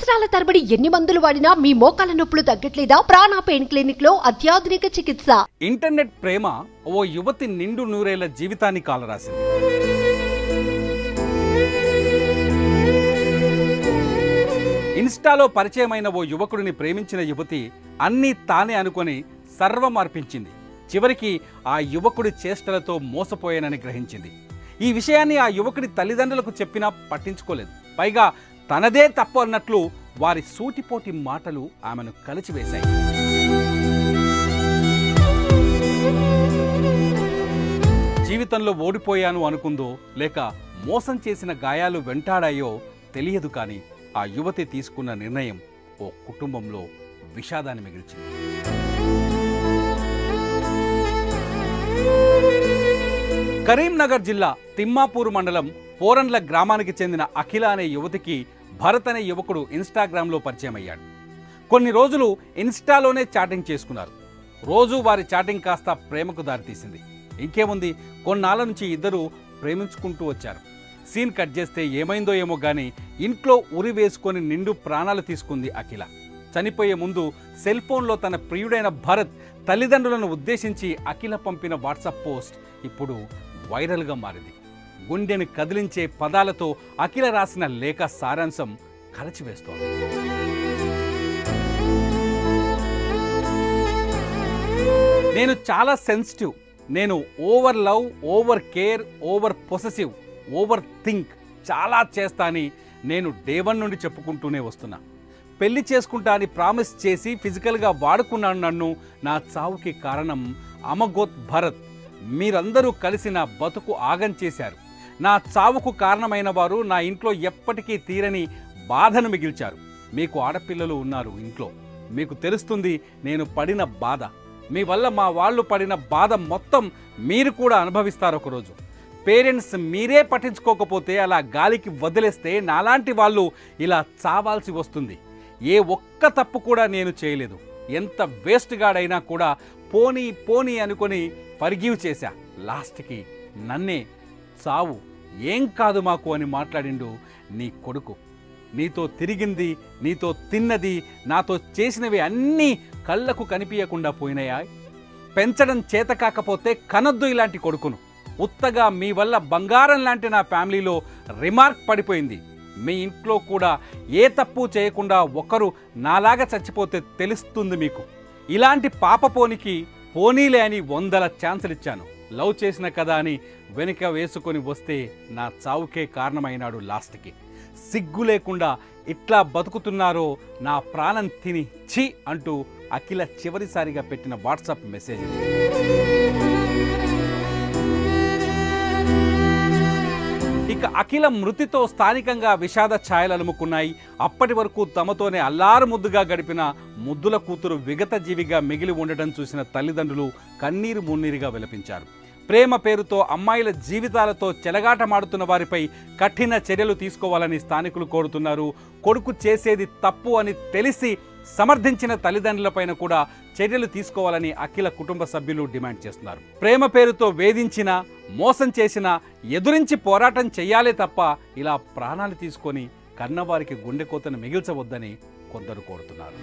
సంవత్సరాల తరబడి ఎన్ని మందులు వాడినా మీ మోకాల నొప్పులు తగ్గట్లేదా? ప్రాణ పెయిన్ క్లినిక్ లో అత్యాధునిక చికిత్స. ఇంటర్నెట్ ప్రేమ ఓ యువతి నిండు నూరేళ్ల జీవితాన్ని కాలరాసింది. ఇన్స్టాలో పరిచయమైన ఓ యువకుడిని ప్రేమించిన యువతి అన్నీ తానే అనుకొని సర్వం అర్పించింది. చివరికి ఆ యువకుడి చేష్టలతో మోసపోయానని గ్రహించింది. ఈ విషయాన్ని ఆ యువకుడి తల్లిదండ్రులకు చెప్పినా పట్టించుకోలేదు. పైగా తనదే తప్పు అన్నట్లు వారి సూటిపోటి మాటలు ఆమెను కలిచివేశాయి. జీవితంలో ఓడిపోయాను అనుకుందో లేక మోసం చేసిన గాయాలు వెంటాడాయో తెలియదు, కానీ ఆ యువతి తీసుకున్న నిర్ణయం ఓ కుటుంబంలో విషాదాన్ని మిగిల్చింది. కరీంనగర్ జిల్లా తిమ్మాపూర్ మండలం పోరండ్ల గ్రామానికి చెందిన అఖిల అనే యువతికి భరత్ అనే యువకుడు ఇన్స్టాగ్రామ్లో పరిచయం అయ్యాడు. కొన్ని రోజులు ఇన్స్టాలోనే చాటింగ్ చేసుకున్నారు. రోజు వారి చాటింగ్ కాస్త ప్రేమకు దారితీసింది. ఇంకేముంది, కొన్నాళ్ళ నుంచి ఇద్దరు ప్రేమించుకుంటూ వచ్చారు. సీన్ కట్ చేస్తే ఏమైందో ఏమో కానీ ఇంట్లో ఉరి వేసుకొని నిండు ప్రాణాలు తీసుకుంది అఖిల. చనిపోయే ముందు సెల్ ఫోన్లో తన ప్రియుడైన భరత్ తల్లిదండ్రులను ఉద్దేశించి అఖిల పంపిన వాట్సాప్ పోస్ట్ ఇప్పుడు వైరల్గా మారింది. గుండెను కదిలించే పదాలతో అఖిల రాసిన లేఖ సారాంశం కలచివేస్తోంది. నేను చాలా సెన్సిటివ్. నేను over love, over care, over possessive, over think చాలా చేస్తా అని నేను డే 1 నుండి చెప్పుకుంటూనే వస్తున్నా. పెళ్లి చేసుకుంటా అని ప్రామిస్ చేసి ఫిజికల్గా వాడుకున్నాను నన్ను. నా చావుకి కారణం అమగోత్ భరత్. మీరందరూ కలిసి నా బతుకు ఆగం చేశారు. నా చావుకు కారణమైన వారు నా ఇంట్లో ఎప్పటికీ తీరని బాధను మిగిల్చారు. మీకు ఆడపిల్లలు ఉన్నారు ఇంట్లో, మీకు తెలుస్తుంది నేను పడిన బాధ. మీ వల్ల మా వాళ్ళు పడిన బాధ మొత్తం మీరు కూడా అనుభవిస్తారు ఒకరోజు. పేరెంట్స్ మీరే పట్టించుకోకపోతే అలా గాలికి వదిలేస్తే నాలాంటి వాళ్ళు ఇలా చావాల్సి వస్తుంది. ఏ ఒక్క తప్పు కూడా నేను చేయలేదు. ఎంత వేస్ట్ గాడైనా కూడా పోనీ పోనీ అనుకొని ఫర్గివ్ చేశా. లాస్ట్కి నన్నే చావు ఏం కాదు మాకు అని మాట్లాడిండు నీ కొడుకు. నీతో తిరిగింది, నీతో తిన్నది, నాతో చేసినవి అన్నీ కళ్ళకు కనిపించకుండా పోయినాయా? పెంచడం చేత కాకపోతే కనొద్దు ఇలాంటి కొడుకును. ఉత్తగా మీ వల్ల బంగారం లాంటి నా ఫ్యామిలీలో రిమార్క్ పడిపోయింది. మీ ఇంట్లో కూడా ఏ తప్పు చేయకుండా ఒకరు నాలాగా చచ్చిపోతే తెలుస్తుంది మీకు. ఇలాంటి పాపపోనికి పోనీలే అని 100 ఛాన్సులు ఇచ్చాను. లవ్ చేసిన కదా అని వెనుక వేసుకొని వస్తే నా చావుకే కారణమైనాడు లాస్ట్కి. సిగ్గు లేకుండా ఇట్లా బతుకుతున్నారో నా ప్రాణం తిని ఛీ అంటూ అఖిల చివరిసారిగా పెట్టిన వాట్సాప్ మెసేజ్ ఇది. ఇక అఖిల మృతితో స్థానికంగా విషాద ఛాయలు అలుముకున్నాయి. అప్పటి వరకు తమతోనే అల్లారు ముద్దుగా గడిపిన ముద్దుల కూతురు విగత జీవిగా మిగిలి ఉండటం చూసిన తల్లిదండ్రులు కన్నీరు మున్నీరుగా విలపించారు. ప్రేమ పేరుతో అమ్మాయిల జీవితాలతో చెలగాటమాడుతున్న వారిపై కఠిన చర్యలు తీసుకోవాలని స్థానికులు కోరుతున్నారు. కొడుకు చేసేది తప్పు అని తెలిసి సమర్థించిన తల్లిదండ్రులపైన కూడా చర్యలు తీసుకోవాలని అఖిల కుటుంబ సభ్యులు డిమాండ్ చేస్తున్నారు. ప్రేమ పేరుతో వేధించినా, మోసం చేసినా ఎదురించి పోరాటం చెయ్యాలే తప్ప ఇలా ప్రాణాలు తీసుకొని కన్నవారికి గుండెకోతను మిగిల్చవద్దని కొందరు కోరుతున్నారు.